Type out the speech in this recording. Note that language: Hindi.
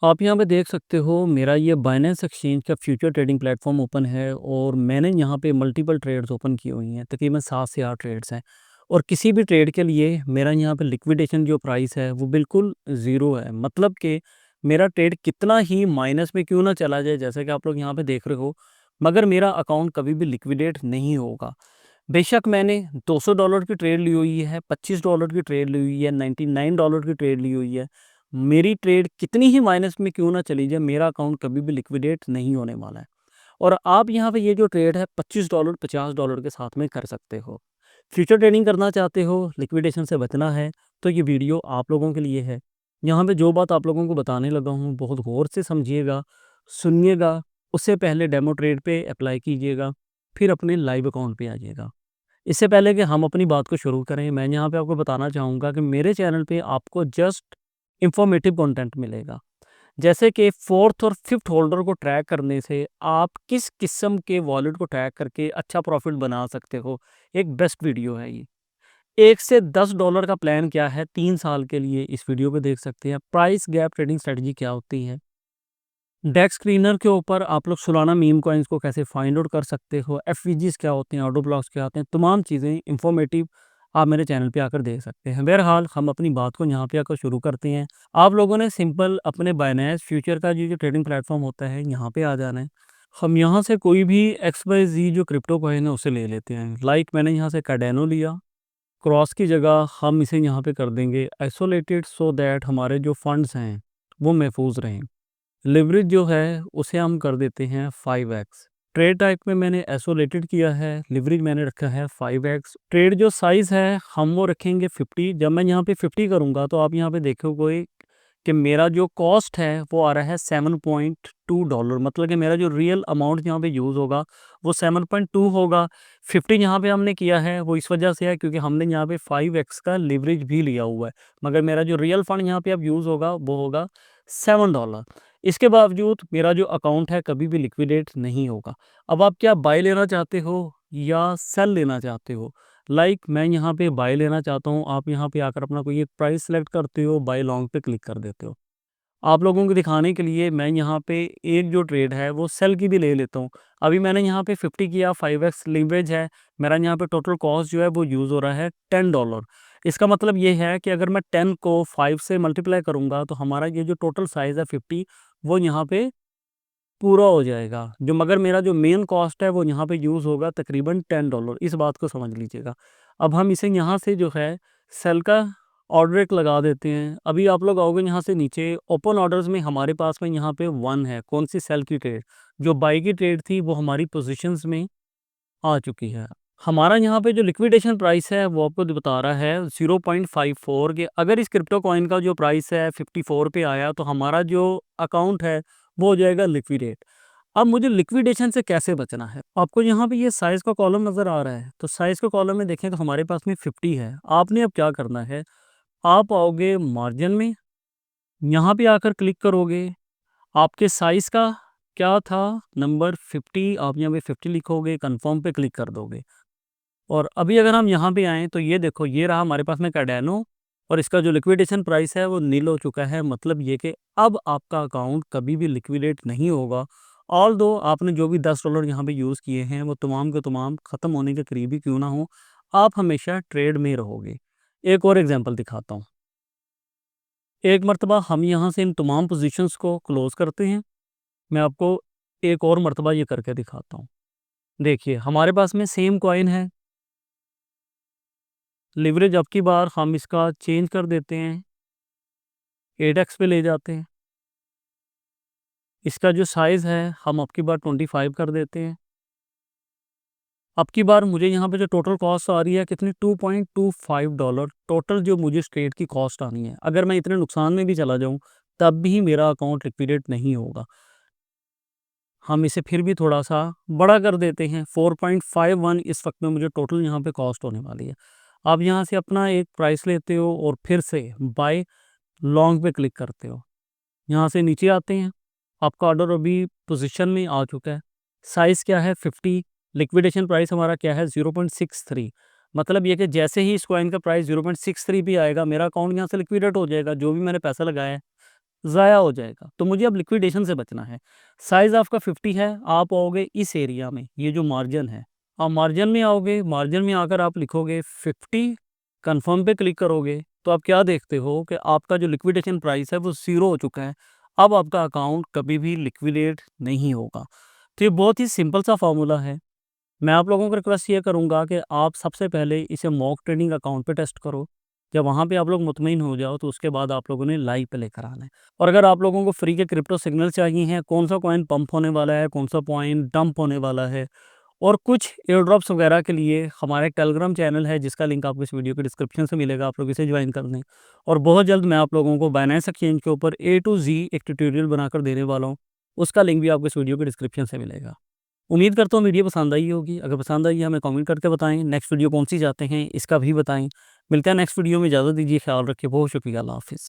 आप यहाँ पे देख सकते हो मेरा ये बाइनेंस एक्सचेंज का फ्यूचर ट्रेडिंग प्लेटफॉर्म ओपन है और मैंने यहाँ पे मल्टीपल ट्रेड्स ओपन की हुई हैं। तकरीबन 7 से 8 ट्रेड्स हैं और किसी भी ट्रेड के लिए मेरा यहाँ पे लिक्विडेशन जो प्राइस है वो बिल्कुल ज़ीरो है। मतलब कि मेरा ट्रेड कितना ही माइनस में क्यों ना चला जाए, जैसे कि आप लोग यहाँ पे देख रहे हो, मगर मेरा अकाउंट कभी भी लिक्विडेट नहीं होगा। बेशक मैंने $200 की ट्रेड ली हुई है, $25 की ट्रेड ली हुई है, $99 की ट्रेड ली हुई है। मेरी ट्रेड कितनी ही माइनस में क्यों ना चली जाए, मेरा अकाउंट कभी भी लिक्विडेट नहीं होने वाला है। और आप यहाँ पे ये जो ट्रेड है $25 $50 के साथ में कर सकते हो। फ्यूचर ट्रेडिंग करना चाहते हो, लिक्विडेशन से बचना है, तो ये वीडियो आप लोगों के लिए है। यहाँ पे जो बात आप लोगों को बताने लगा हूँ बहुत गौर से समझिएगा, सुनिएगा। उससे पहले डेमो ट्रेड पे अप्लाई कीजिएगा, फिर अपने लाइव अकाउंट पे आ जाइएगा। इससे पहले कि हम अपनी बात को शुरू करें, मैं यहाँ पे आपको बताना चाहूँगा कि मेरे चैनल पे आपको जस्ट इन्फॉर्मेटिव कंटेंट मिलेगा। जैसे कि 4th और 5th होल्डर को ट्रैक करने से आप किस किस्म के वॉलेट को ट्रैक करके अच्छा प्रॉफिट बना सकते हो, एक बेस्ट वीडियो है ये। 1 से $10 का प्लान क्या है 3 साल के लिए, इस वीडियो पे देख सकते हैं। प्राइस गैप ट्रेडिंग स्ट्रेटजी क्या होती है, डेस्क स्क्रीनर के ऊपर आप लोग सोलाना मीम कॉइन्स को कैसे फाइंड आउट कर सकते हो, एफवीजीज क्या होते हैं, ऑटो ब्लॉक्स क्या होते हैं, तमाम चीज़ें इंफॉर्मेटिव आप मेरे चैनल पे आकर देख सकते हैं। बहरहाल हम अपनी बात को यहाँ पे आकर शुरू करते हैं। आप लोगों ने सिंपल अपने बाइनेंस फ्यूचर का जो ट्रेडिंग प्लेटफॉर्म होता है यहाँ पे आ जाना है। हम यहाँ से कोई भी XYZ जो क्रिप्टो कॉइन है उसे ले लेते हैं। लाइक मैंने यहाँ से कार्डेनो लिया, क्रॉस की जगह हम इसे यहाँ पे कर देंगे आइसोलेटेड, सो दैट हमारे जो फंड्स हैं वो महफूज रहें। लिवरेज जो है उसे हम कर देते हैं 5x। ट्रेड टाइप में मैंने आइसोलेटेड किया है, लिवरेज मैंने रखा है 5x। ट्रेड जो साइज़ है हम वो रखेंगे 50। जब मैं यहाँ पे 50 करूँगा तो आप यहाँ पे देखोगे कि मेरा जो कॉस्ट है वो आ रहा है $7.2। मतलब कि मेरा जो रियल अमाउंट यहाँ पे यूज़ होगा वो 7.2 होगा। 50 यहाँ पे हमने किया है वो इस वजह से है क्योंकि हमने यहाँ पे 5x का लिवरेज भी लिया हुआ है, मगर मेरा जो रियल फंड यहाँ पे अब यूज़ होगा वो होगा $7। इसके बावजूद मेरा जो अकाउंट है कभी भी लिक्विडेट नहीं होगा। अब आप क्या बाय लेना चाहते हो या सेल लेना चाहते हो? मैं यहाँ पे बाय लेना चाहता हूँ, आप यहाँ पे आकर अपना कोई एक प्राइस सेलेक्ट करते हो, बाय लॉन्ग पे क्लिक कर देते हो। आप लोगों को दिखाने के लिए मैं यहाँ पे एक जो ट्रेड है वो सेल की भी ले लेता हूँ। अभी मैंने यहाँ पे 50 किया, 5x लीवरेज है, मेरा यहाँ पे टोटल कॉस्ट जो है वो यूज़ हो रहा है $10। इसका मतलब ये है कि अगर मैं 10 को 5 से मल्टीप्लाई करूँगा तो हमारा ये जो टोटल साइज़ है 50 वो यहाँ पे पूरा हो जाएगा। जो मगर मेरा जो मेन कॉस्ट है वो यहाँ पे यूज़ होगा तकरीबन $10। इस बात को समझ लीजिएगा। अब हम इसे यहाँ से जो है सेल का ऑर्डर एक लगा देते हैं। अभी आप लोग आओगे यहाँ से नीचे ओपन ऑर्डर्स में हमारे पास में यहाँ पे 1 है। कौन सी? सेल की ट्रेड। जो बाई की ट्रेड थी वो हमारी पोजीशंस में आ चुकी है। हमारा यहाँ पे जो लिक्विडेशन प्राइस है वो आपको बता रहा है 0.54 के। अगर इस क्रिप्टो कॉइन का जो प्राइस है 54 पे आया तो हमारा जो अकाउंट है वो हो जाएगा लिक्विडेट। अब मुझे लिक्विडेशन से कैसे बचना है? आपको यहाँ पे ये साइज़ का कॉलम नज़र आ रहा है, तो साइज़ के कॉलम में देखें तो हमारे पास में 50 है। आपने अब क्या करना है, आप आओगे मार्जिन में, यहाँ पे आकर क्लिक करोगे, आपके साइज़ का क्या था नंबर 50, आप यहाँ पे 50 लिखोगे, कन्फर्म पे क्लिक कर दोगे। और अभी अगर हम यहाँ पे आएँ तो ये देखो, ये रहा हमारे पास में कार्डेनो और इसका जो लिक्विडेशन प्राइस है वो नील हो चुका है। मतलब ये कि अब आपका अकाउंट कभी भी लिक्विडेट नहीं होगा। ऑल्दो आपने जो भी $10 यहाँ पे यूज़ किए हैं वो तमाम के तमाम ख़त्म होने के करीब ही क्यों ना हो, आप हमेशा ट्रेड में रहोगे। एक और एग्जांपल दिखाता हूँ। एक मर्तबा हम यहाँ से इन तमाम पोजीशंस को क्लोज़ करते हैं। मैं आपको एक और मर्तबा ये करके दिखाता हूँ। देखिए हमारे पास में सेम कॉइन है, लिवरेज अब की बार हम इसका चेंज कर देते हैं, 8x पे ले जाते हैं। इसका जो साइज़ है हम अब की बार 25 कर देते हैं। अब की बार मुझे यहाँ पे जो टोटल कॉस्ट आ रही है कितनी, $2.25 टोटल जो मुझे ट्रेड की कॉस्ट आनी है। अगर मैं इतने नुकसान में भी चला जाऊँ तब भी मेरा अकाउंट लिक्विडेट नहीं होगा। हम इसे फिर भी थोड़ा सा बड़ा कर देते हैं, 4.51 इस वक्त में मुझे टोटल यहाँ पे कॉस्ट होने वाली है। आप यहाँ से अपना एक प्राइस लेते हो और फिर से बाय लॉन्ग पे क्लिक करते हो। यहाँ से नीचे आते हैं, आपका ऑर्डर अभी पोजीशन में आ चुका है। साइज़ क्या है 50, लिक्विडेशन प्राइस हमारा क्या है 0.63। मतलब ये कि जैसे ही इस कॉइन का प्राइस 0.63 भी आएगा मेरा अकाउंट यहाँ से लिक्विडेट हो जाएगा, जो भी मैंने पैसा लगाया है। ज़ाया हो जाएगा। तो मुझे अब लिक्विडेशन से बचना है। साइज़ आपका 50 है, आप आओगे इस एरिया में, ये जो मार्जिन है, आप मार्जिन में आओगे, मार्जिन में आकर आप लिखोगे 50, कन्फर्म पे क्लिक करोगे, तो आप क्या देखते हो कि आपका जो लिक्विडेशन प्राइस है वो 0 हो चुका है। अब आपका अकाउंट कभी भी लिक्विडेट नहीं होगा। तो ये बहुत ही सिंपल सा फ़ॉर्मूला है। मैं आप लोगों को रिक्वेस्ट ये करूँगा कि आप सबसे पहले इसे मॉक ट्रेडिंग अकाउंट पे टेस्ट करो। जब वहाँ पे आप लोग मुतमईन हो जाओ तो उसके बाद आप लोगों ने लाइव पे लेकर आना है। और अगर आप लोगों को फ्री के क्रिप्टो सिग्नल चाहिए हैं, कौन-सा कॉइन पंप होने वाला है, कौन-सा कॉइन डंप होने वाला है, और कुछ एयरड्रॉप्स वगैरह के लिए हमारा एक टेलीग्राम चैनल है जिसका लिंक आपको इस वीडियो के डिस्क्रिप्शन से मिलेगा, आप लोग इसे ज्वाइन कर लें। और बहुत जल्द मैं आप लोगों को बाइनेंस एक्सचेंज के ऊपर ए टू ज़ी एक ट्यूटोरियल बनाकर देने वाला हूँ, उसका लिंक भी आपको इस वीडियो के डिस्क्रिप्शन से मिलेगा। उम्मीद करता हूँ वीडियो पसंद आई होगी। अगर पसंद आई है हमें कमेंट करके बताएँ। नेक्स्ट वीडियो कौन-सी चाहते हैं इसका भी बताएँ। मिलते हैं नेक्स्ट वीडियो में, इजाज़त दीजिए, ख्याल रखिए। बहुत शुक्रिया, अल्लाह हाफ़िज़।